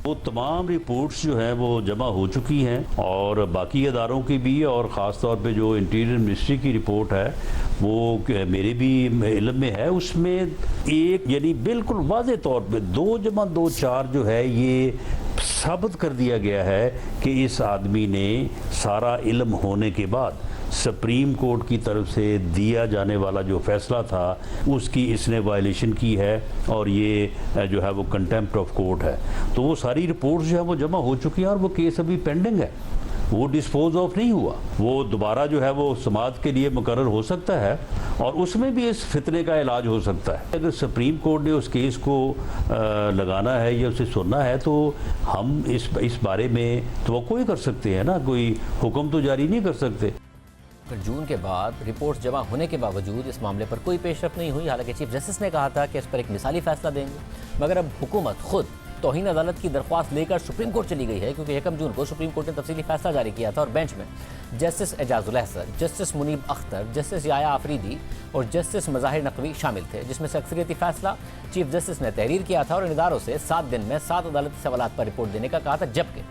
Speaker 5: वो तमाम रिपोर्ट्स जो हैं वो जमा हो चुकी हैं और बाकी अदारों की भी, और ख़ास तौर पे जो इंटीरियर मिनिस्ट्री की रिपोर्ट है वो मेरे भी इल्म में है। उसमें एक यानी बिल्कुल वाज़े तौर पे 2 जमा 2 4 जो है ये साबित कर दिया गया है कि इस आदमी ने सारा इल्म होने के बाद सुप्रीम कोर्ट की तरफ से दिया जाने वाला जो फैसला था उसकी इसने वायलेशन की है और ये जो है वो कंटेम्प्ट ऑफ कोर्ट है। तो वो सारी रिपोर्ट्स जो है वो जमा हो चुकी हैं और वो केस अभी पेंडिंग है, वो डिस्पोज ऑफ नहीं हुआ। वो दोबारा जो है वो समाअत के लिए मुकर्रर हो सकता है और उसमें भी इस फितने का इलाज हो सकता है। अगर सुप्रीम कोर्ट ने उस केस को लगाना है या उसे सुनना है तो हम इस बारे में तवक्को ही कर सकते हैं ना, कोई हुक्म तो जारी नहीं कर सकते।
Speaker 1: जून के बाद रिपोर्ट्स जमा होने के बावजूद इस मामले पर कोई पेशरफ नहीं हुई। हालांकि चीफ जस्टिस ने कहा था कि इस पर एक मिसाली फैसला देंगे, मगर अब हुकूमत खुद तौहीन अदालत की दरख्वास्त लेकर सुप्रीम कोर्ट चली गई है, क्योंकि 1 जून को सुप्रीम कोर्ट ने तफसीली फैसला जारी किया था और बेंच में justice Ijazul Ahsan, justice Munib Akhtar, justice Yahya Afridi और जस्टिस मज़ाहिर नकवी शामिल थे, जिसमें से अक्सरियती फैसला चीफ जस्टिस ने तहरीर किया था और इन इदारों से 7 दिन में 7 अदालती सवालात पर रिपोर्ट देने का कहा था। जबकि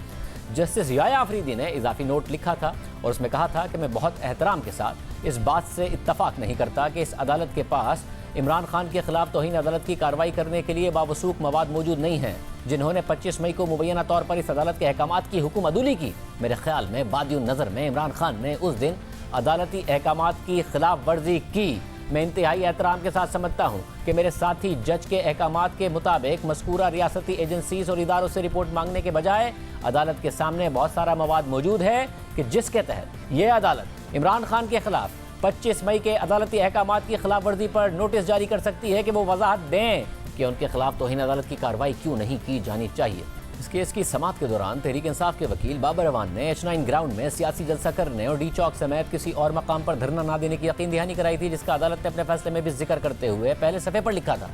Speaker 1: जस्टिस याया आफरीदी ने इजाफी नोट लिखा था और उसमें कहा था कि मैं बहुत एहतराम के साथ इस बात से इत्तफाक नहीं करता कि इस अदालत के पास इमरान खान के खिलाफ तौहीन अदालत की कार्रवाई करने के लिए बावसूख मवाद मौजूद नहीं है, जिन्होंने 25 मई को मुबैना तौर पर इस अदालत के अहकामात की हुकुम अदूली की। मेरे ख्याल में बादियुन नज़र में इमरान खान ने उस दिन अदालती अहकामात की खिलाफ वर्जी की। मैं इंतहाई एहतराम के साथ समझता हूँ कि मेरे साथी जज के अहकामात के मुताबिक मज़कूरा रियासती एजेंसीज और इदारों से रिपोर्ट मांगने के बजाय अदालत के सामने बहुत सारा मवाद मौजूद है कि जिसके तहत ये अदालत इमरान खान के खिलाफ 25 मई के अदालती अहकामात की खिलाफ वर्जी पर नोटिस जारी कर सकती है कि वो वजाहत दें कि उनके खिलाफ तौहीन अदालत की कार्रवाई क्यों नहीं की जानी चाहिए। इस केस की समाअत के दौरान तहरीक इंसाफ के वकील बाबर अवान ने H9 ग्राउंड में सियासी जलसा करने और डी चौक समेत किसी और मकाम पर धरना ना देने की यकीन दहानी कराई थी, जिसका अदालत ने अपने फैसले में भी जिक्र करते हुए पहले सफ़े पर लिखा था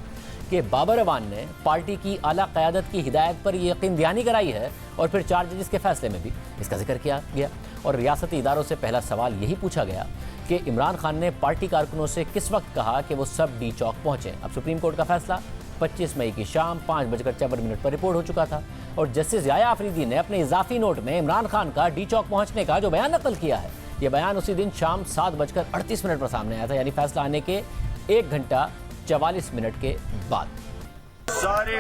Speaker 1: कि बाबर अवान ने पार्टी की आला क़यादत की हिदायत पर यह यकीन दहानी कराई है और फिर 4 जजेस के फैसले में भी इसका जिक्र किया गया और रियासती इदारों से पहला सवाल यही पूछा गया कि इमरान खान ने पार्टी कारकुनों से किस वक्त कहा कि वो सब डी चौक पहुँचें। अब सुप्रीम कोर्ट का फैसला 25 मई की शाम 5:54 पर रिपोर्ट हो चुका था और जस्टिस याया आफरीदी ने अपने इजाफी नोट में इमरान खान का डी चौक पहुंचने का जो बयान नकल किया है, ये बयान उसी दिन शाम 7:38 पर सामने आया था, यानी फैसला आने के 1 घंटा 44 मिनट के बाद।
Speaker 2: सारे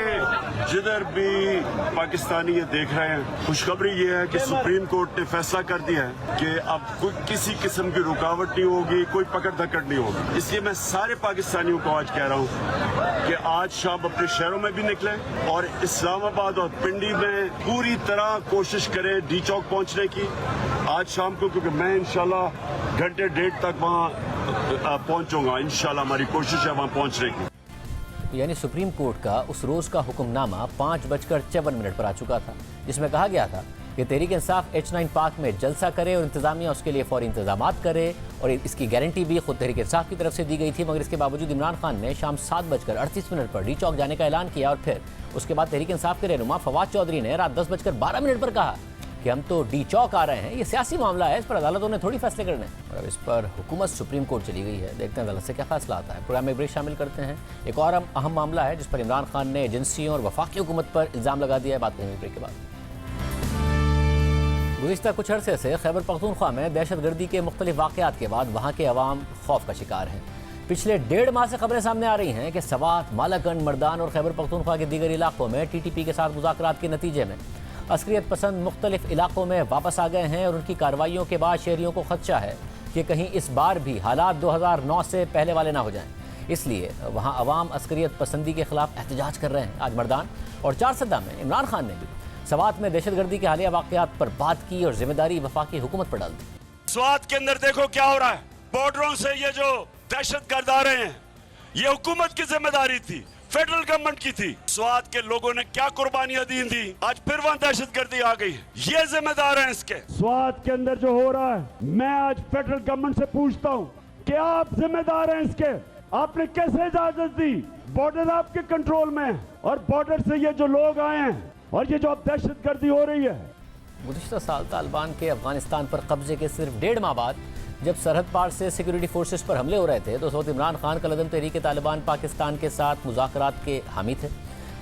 Speaker 2: जिधर भी पाकिस्तानी ये देख रहे हैं, खुशखबरी ये है कि सुप्रीम कोर्ट ने फैसला कर दिया है कि अब कोई किसी किस्म की रुकावट नहीं होगी, कोई पकड़ धकड़ नहीं होगी। इसलिए मैं सारे पाकिस्तानियों को आज कह रहा हूँ कि आज शाम अपने शहरों में भी निकले और इस्लामाबाद और पिंडी में पूरी तरह कोशिश करें डी चौक पहुँचने की आज शाम को, क्योंकि मैं इंशाल्लाह घंटे 1.5 तक वहाँ पहुँचूंगा। इंशाल्लाह हमारी कोशिश है वहाँ पहुँचने की।
Speaker 1: यानी सुप्रीम कोर्ट का उस रोज का हुक्मनामा 5:54 पर आ चुका था, जिसमें कहा गया था कि तहरीक इंसाफ H9 पार्क में जलसा करे और इंतजामिया उसके लिए फौरी इंतजामात करे, और इसकी गारंटी भी खुद तहरीक इंसाफ की तरफ से दी गई थी। मगर इसके बावजूद इमरान खान ने शाम 7:38 पर डी चौक जाने का ऐलान किया और फिर उसके बाद तहरीक इंसाफ के रहनुमा फवाद चौधरी ने रात 10:12 पर कहा कि हम तो डी चौक आ रहे हैं, ये सियासी मामला है, इस पर अदालतों ने थोड़ी फैसले करने हैं। और अब इस पर हुकूमत सुप्रीम कोर्ट चली गई है, देखते हैं अदालत से क्या फैसला आता है। प्रोग्राम में ब्रेक शामिल करते हैं। एक और अहम मामला है जिस पर इमरान खान ने एजेंसियों और वफाकी हुकूमत पर इल्ज़ाम लगा दिया है, बात करेंगे ब्रेक के बाद। गुज़िश्ता कुछ अरसे से खैबर पख्तूनख्वा में दहशतगर्दी के मुख्तलिफ वाक़यात के बाद वहाँ के अवाम खौफ का शिकार हैं। पिछले 1.5 माह से खबरें सामने आ रही हैं कि सवात, मालाकंड, मर्दान और खैबर पख्तूनख्वा के दीगर इलाकों में TTP के साथ मुज़ाकरात के नतीजे में अस्करियत पसंद मुख्तलिफ इलाकों में वापस आ गए हैं और उनकी कार्रवाइयों के बाद शहरियों को खदशा है कि कहीं इस बार भी हालात 2009 से पहले वाले ना हो जाएं। इसलिए वहाँ अवाम अस्करियत पसंदी के खिलाफ एहतजाज कर रहे हैं। आज मर्दान और चारसदा में इमरान खान ने भी सवात में दहशतगर्दी के हालिया वाक़यात पर बात की और जिम्मेदारी वफाकी हुकूमत पर डाल दी।
Speaker 7: स्वात के अंदर देखो क्या हो रहा है, बॉर्डरों से ये जो दहशतगर्द आ रहे हैं, ये हुकूमत की जिम्मेदारी थी, फेडरल गवर्नमेंट की थी। स्वात के लोगों ने क्या कुर्बानियां दी थी, आज फिर वहां दहशतगर्दी आ गई, ये जिम्मेदार हैं इसके।
Speaker 2: स्वात के अंदर जो हो रहा है, मैं आज फेडरल गवर्नमेंट से पूछता हूँ, क्या आप जिम्मेदार हैं इसके? आपने कैसे इजाजत दी? बॉर्डर आपके कंट्रोल में है और बॉर्डर से ये जो लोग आए हैं और ये जो अब दहशतगर्दी हो रही है।
Speaker 1: गुज़िश्ता साल तालिबान के अफगानिस्तान पर कब्जे के सिर्फ 1.5 माह बाद जब सरहद पार से सिक्योरिटी फोर्सेस पर हमले हो रहे थे तो उस वक्त इमरान खान का लदम तहरीक तालिबान पाकिस्तान के साथ मुज़ाकरात के हामी थे।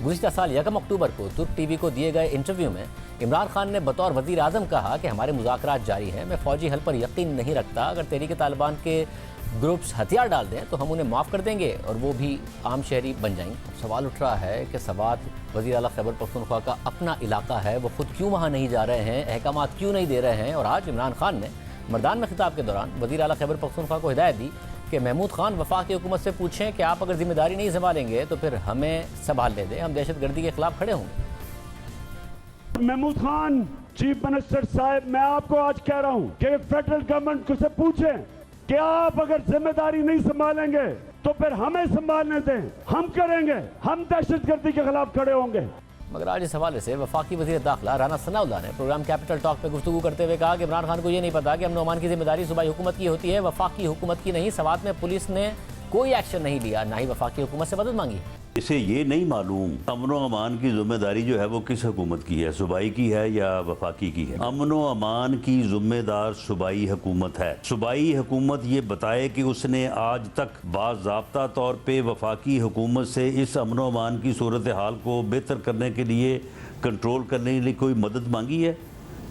Speaker 1: गुज़िश्ता साल 1 अक्टूबर को तुर्क टीवी को दिए गए इंटरव्यू में इमरान खान ने बतौर वज़ीर आज़म कहा कि हमारे मुज़ाकरात जारी हैं, मैं फ़ौजी हल पर यकीन नहीं रखता, अगर तहरीक तालिबान के ग्रुप्स हथियार डाल दें तो हम उन्हें माफ़ कर देंगे और वो भी आम शहरी बन जाएंगे। सवाल उठ रहा है कि सवात वज़ीर आला खैबर पख्तूनख्वा का अपना इलाका है, वो खुद क्यों वहाँ नहीं जा रहे हैं, अहकामात क्यों नहीं दे रहे हैं। और आज इमरान खान ने मर्दान में खिताब के दौरान वज़ीर आला खैबर पख्तूनख्वा को हिदायत दी कि महमूद खान वफाकी हुकूमत से पूछें कि आप अगर जिम्मेदारी नहीं संभालेंगे तो फिर हमें संभाल ले दें, हम दहशतगर्दी के खिलाफ खड़े होंगे।
Speaker 2: महमूद खान चीफ मिनिस्टर साहब, मैं आपको आज कह रहा हूँ कि फेडरल गवर्नमेंट को से पूछें कि आप अगर जिम्मेदारी नहीं संभालेंगे तो फिर हमें संभालने दें, हम करेंगे, हम दहशतगर्दी के खिलाफ खड़े होंगे।
Speaker 1: मगर आज इस हवाले से वफाकी वज़ीर दाखिला राना सनाउल्लाह ने प्रोग्राम कैपिटल टॉक पे गुफ्तगू करते हुए कहा कि इमरान खान को ये नहीं पता कि अमन अमान की जिम्मेदारी सूबाई हुकूमत की होती है, वफाकी हुकूमत की नहीं। सवात में पुलिस ने कोई एक्शन नहीं लिया, ना ही वफाकी हुकूमत से मदद मांगी।
Speaker 5: इसे ये नहीं मालूम अमन व अमान की जिम्मेदारी जो है वो किस हुकूमत की है, सूबाई की है या वफाकी की है। अमन व अमान की जिम्मेदार सूबाई हुकूमत है। सूबाई हुकूमत ये बताए कि उसने आज तक बाज़ाब्ता तौर पे वफाकी हुकूमत से इस अमन व अमान की सूरत हाल को बेहतर करने के लिए, कंट्रोल करने के लिए कोई मदद मांगी है,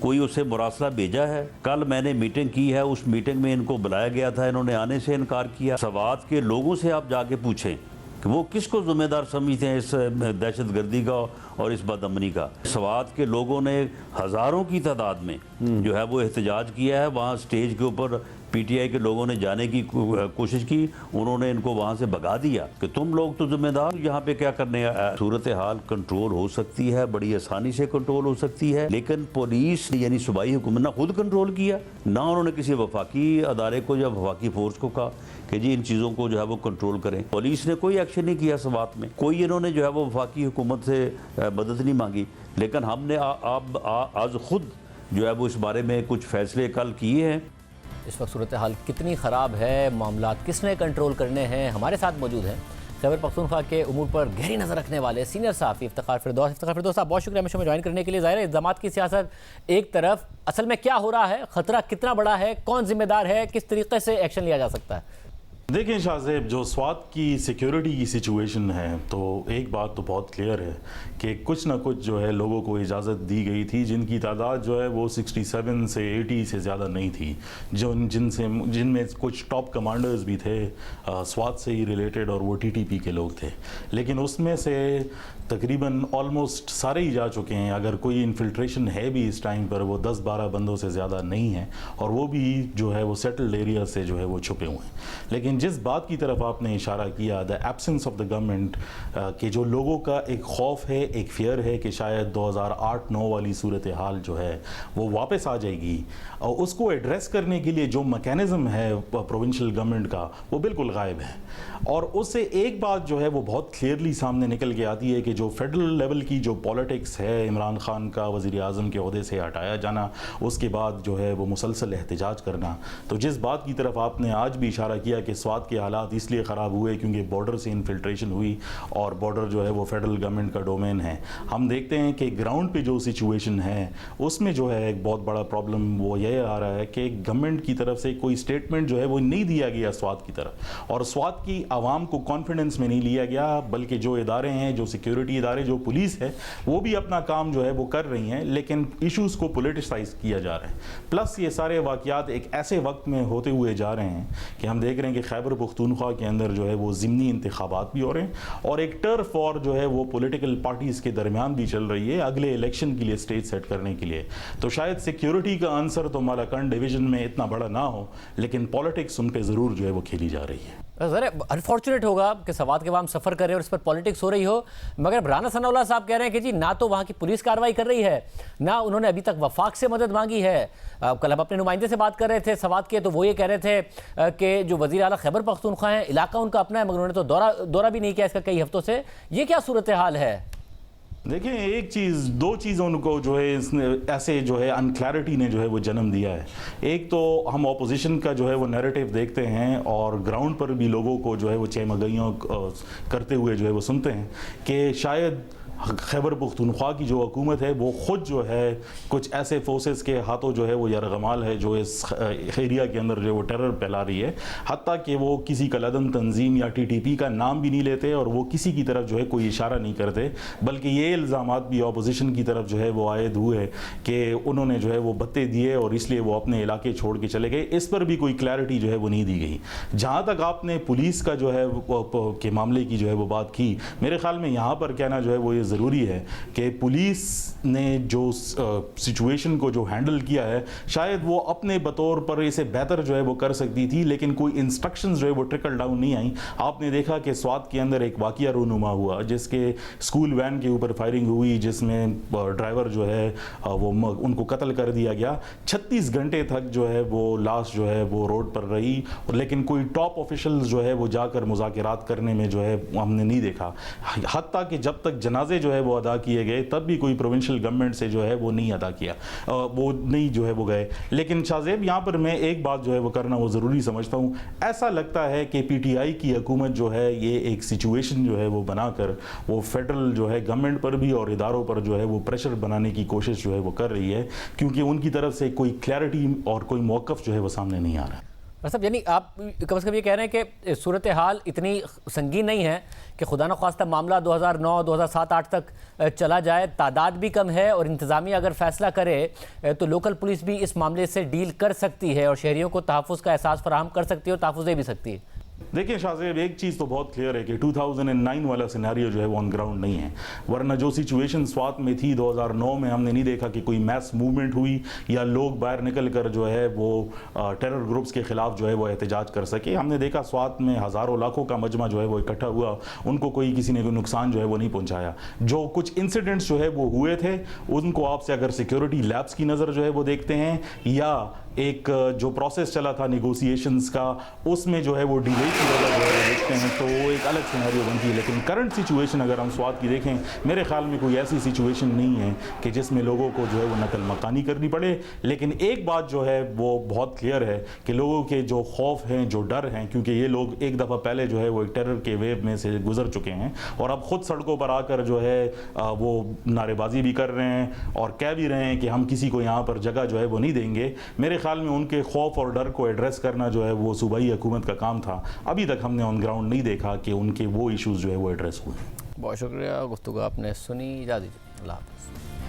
Speaker 5: कोई उसे मुरासला भेजा है। कल मैंने मीटिंग की है, उस मीटिंग में इनको बुलाया गया था, इन्होंने आने से इनकार किया। सवात के लोगों से आप जाके पूछें कि वो किसको ज़िम्मेदार समझते हैं इस दहशतगर्दी का और इस बदअमनी का। सवात के लोगों ने हज़ारों की तादाद में जो है वो एहतजाज किया है। वहाँ स्टेज के ऊपर PTI के लोगों ने जाने की कोशिश की, उन्होंने इनको वहाँ से भगा दिया कि तुम लोग तो जिम्मेदार, यहाँ पे क्या करने। सूरत हाल कंट्रोल हो सकती है, बड़ी आसानी से कंट्रोल हो सकती है, लेकिन पुलिस यानी सूबाई हुकूमत ना खुद कंट्रोल किया, ना उन्होंने किसी वफाकी अदारे को या वफाकी फोर्स को कहा कि जी इन चीज़ों को जो है वो कंट्रोल करें। पुलिस ने कोई एक्शन नहीं किया सवात में, कोई इन्होंने जो है वो वफाकी हुकूमत से मदद नहीं मांगी। लेकिन हमने आज खुद जो है वो इस बारे में कुछ फैसले कल किए हैं।
Speaker 1: इस वक्त सूरत हाल कितनी ख़राब है, मामलात किसने कंट्रोल करने हैं, हमारे साथ मौजूद हैं खैबर पख्तूनख्वा के उमूर पर गहरी नज़र रखने वाले सीनियर सहाफ़ी इफ्तिखार फिरदौस। इफ्तिखार फिरदौस साहब, बहुत शुक्रिया हमें ज्वाइन करने के लिए। ज़ाहिर है इल्ज़ामात की सियासत एक तरफ, असल में क्या हो रहा है, ख़तरा कितना बड़ा है, कौन जिम्मेदार है, किस तरीके से एक्शन लिया जा सकता है?
Speaker 11: देखें शाहजेब, जो स्वात की सिक्योरिटी की सिचुएशन है, तो एक बात तो बहुत क्लियर है कि कुछ ना कुछ जो है लोगों को इजाज़त दी गई थी जिनकी तादाद जो है वो 67 से 80 से ज़्यादा नहीं थी, जिनमें कुछ टॉप कमांडर्स भी थे स्वात से ही रिलेटेड, और वो टीटीपी के लोग थे। लेकिन उसमें से तकरीबन ऑलमोस्ट सारे ही जा चुके हैं। अगर कोई इन्फिल्ट्रेशन है भी इस टाइम पर, वो 10-12 बंदों से ज़्यादा नहीं है, और वो भी जो है वो सेटल्ड एरिया से जो है वो छुपे हुए हैं। लेकिन जिस बात की तरफ आपने इशारा किया, the absence of the government, कि जो लोगों का एक खौफ है, एक फियर है कि शायद 2008-9 वाली सूरत हाल जो है वो वापस आ जाएगी, और उसको एड्रेस करने के लिए जो मैकेनिज़्म है प्रोविंशियल गवर्नमेंट का, वो बिल्कुल गायब है। और उससे एक बात जो है वो बहुत क्लियरली सामने निकल के आती है कि जो फेडरल लेवल की जो पॉलिटिक्स है, इमरान खान का वज़ीर आज़म के ओहदे से हटाया जाना, उसके बाद जो है वो मुसलसल एहतजाज करना, तो जिस बात की तरफ आपने आज भी इशारा किया कि स्वात के हालात इसलिए ख़राब हुए क्योंकि बॉर्डर से इन्फिल्ट्रेशन हुई, और बॉर्डर जो है वो फेडरल गवर्नमेंट का डोमेन है। हम देखते हैं कि ग्राउंड पे जो सिचुएशन है उसमें जो है एक बहुत बड़ा प्रॉब्लम वो ये आ रहा है कि गवर्नमेंट की तरफ से कोई स्टेटमेंट जो है वो नहीं दिया गया स्वात की तरफ, और स्वात की आवाम को कॉन्फिडेंस में नहीं लिया गया, बल्कि जो इदारे हैं, जो सिक्योरिटी इदारे, जो पुलिस है, वो भी अपना काम जो है वो कर रही हैं, लेकिन इश्यूज़ को पोलिटिसाइज किया जा रहा है। प्लस ये सारे वाक़यात एक ऐसे वक्त में होते हुए जा रहे हैं कि हम देख रहे हैं कि खैबर पख्तूनख्वा के अंदर जो है वो ज़िमनी इंतखाबात भी हो रहे हैं, और एक टर्फ वॉर जो है वो पॉलिटिकल पार्टीज़ के दरमियान भी चल रही है अगले इलेक्शन के लिए, स्टेज सेट करने के लिए। तो शायद सिक्योरिटी का आंसर तो मालाकंड डिवीज़न में इतना बड़ा ना हो, लेकिन पॉलिटिक्स उन पर ज़रूर जो है वो खेली जा रही है।
Speaker 1: ज़रा अनफॉर्चुनेट होगा कि सवात के वहाँ सफ़र कर रहे हैं और इस पर पॉलिटिक्स हो रही हो, मगर राना सनाउल्लाह साहब कह रहे हैं कि जी ना तो वहाँ की पुलिस कार्रवाई कर रही है, ना उन्होंने अभी तक वफाक से मदद मांगी है। कल हम अपने नुमाइंदे से बात कर रहे थे सवात के, तो वो ये कह रहे थे कि जो वज़ीर आला खैबर पख्तूनख्वा हैं, इलाका उनका अपना है, मगर उन्होंने तो दौरा भी नहीं किया इसका कई हफ्तों से। ये क्या सूरत हाल है?
Speaker 11: देखिए, एक चीज़, दो चीज़ों को जो है इसने ऐसे जो है अनक्लैरिटी ने जो है वो जन्म दिया है। एक तो हम ऑपोजिशन का जो है वो नैरेटिव देखते हैं, और ग्राउंड पर भी लोगों को जो है वो चहमगइयाँ करते हुए जो है वो सुनते हैं कि शायद खैबर पख्तूनख्वा की जो हुकूमत है वो ख़ुद जो है कुछ ऐसे फोर्सेस के हाथों जो है वो यरगमाल है जो इस एरिया के अंदर जो वो टेरर फैला रही है। हत्ता कि वो किसी कलदन तंजीम या टीटीपी का नाम भी नहीं लेते, और वो किसी की तरफ जो है कोई इशारा नहीं करते, बल्कि ये इल्ज़ामात भी अपोजिशन की तरफ जो है वो आयद हुए कि उन्होंने जो है वो भत्ते दिए और इसलिए वो अपने इलाके छोड़ के चले गए। इस पर भी कोई क्लैरिटी जो है वो नहीं दी गई। जहाँ तक आपने पुलिस का जो है के मामले की जो है वो बात की, मेरे ख्याल में यहाँ पर कहना जो है वो ज़रूरी है कि पुलिस ने जो सिचुएशन को जो हैंडल किया है, शायद वो अपने बतौर पर इसे बेहतर जो है वो कर सकती थी, लेकिन कोई इंस्ट्रक्शंस जो है वो ट्रिकल डाउन नहीं आई। आपने देखा कि स्वात के अंदर एक वाक़या रूनुमा हुआ जिसके स्कूल वैन के ऊपर फायरिंग हुई, जिसमें ड्राइवर जो है वो उनको कत्ल कर दिया गया। 36 घंटे तक जो है वो लाश जो है वो रोड पर रही, लेकिन कोई टॉप ऑफिशियल्स जो है वो जाकर मुज़ाकरात करने में जो है हमने नहीं देखा। हत्ता कि जब तक जनाजे जो है वो अदा किए गए तब भी कोई प्रोविंशियल गवर्नमेंट से जो है वो नहीं अदा किया, वो नहीं जो है वो गए। लेकिन शाहजेब, यहाँ पर मैं एक बात जो है वो करना वो ज़रूरी समझता हूँ। ऐसा लगता है कि पीटीआई की हुकूमत जो है ये एक सिचुएशन जो है वो बनाकर वो फेडरल जो है गवर्नमेंट पर भी और इदारों पर जो है वो प्रेशर बनाने की कोशिश जो है वो कर रही है, क्योंकि उनकी तरफ से कोई क्लैरिटी और कोई मौक़िफ़ जो है वो सामने नहीं आ रहा है।
Speaker 1: मतलब यानी आप कम से कम ये कह रहे हैं कि सूरत हाल इतनी संगीन नहीं है कि खुदा न ख्वास्ता मामला 2009, 2007-8 तक चला जाए, तादाद भी कम है, और इंतज़ामिया अगर फैसला करे तो लोकल पुलिस भी इस मामले से डील कर सकती है और शहरियों को तहफ़्फ़ुज़ का एहसास फराहम कर सकती है और तहफ़्फ़ुज़ दे भी सकती है।
Speaker 11: देखिए शाहजेब, एक चीज़ तो बहुत क्लियर है कि 2009 वाला सिनेरियो जो है वो ऑन ग्राउंड नहीं है, वरना जो सिचुएशन स्वात में थी 2009 में हमने नहीं देखा कि कोई मैस मूवमेंट हुई या लोग बाहर निकल कर जो है वो टेरर ग्रुप्स के खिलाफ जो है वो एहतजाज कर सके। हमने देखा स्वात में हज़ारों लाखों का मजमा जो है वो इकट्ठा हुआ, उनको कोई किसी ने कोई नुकसान जो है वो नहीं पहुँचाया। जो कुछ इंसिडेंट्स जो है वो हुए थे उनको आपसे अगर सिक्योरिटी लैब्स की नज़र जो है वो देखते हैं, या एक जो प्रोसेस चला था निगोसिएशंस का, उसमें जो है वो डिले की वजह जो है देखते हैं तो वो एक अलग सिनेरियो बनती है। लेकिन करंट सिचुएशन अगर हम स्वात की देखें, मेरे ख्याल में कोई ऐसी सिचुएशन नहीं है कि जिसमें लोगों को जो है वो नकल मकानी करनी पड़े। लेकिन एक बात जो है वो बहुत क्लियर है कि लोगों के जो खौफ हैं, जो डर हैं, क्योंकि ये लोग एक दफ़ा पहले जो है वो एक टेरर के वेव में से गुजर चुके हैं और अब खुद सड़कों पर आकर जो है वो नारेबाजी भी कर रहे हैं और कह भी रहे हैं कि हम किसी को यहाँ पर जगह जो है वो नहीं देंगे। मेरे ख्याल में उनके खौफ और डर को एड्रेस करना जो है वो सूबाई हुकूमत का काम था। अभी तक हमने ऑन ग्राउंड नहीं देखा कि उनके वो इश्यूज़ जो है वो एड्रेस हुए।
Speaker 1: बहुत शुक्रिया, गुफ्तगू आपने सुनी, इजाज़त दीजिए, अल्लाह हाफ़िज़।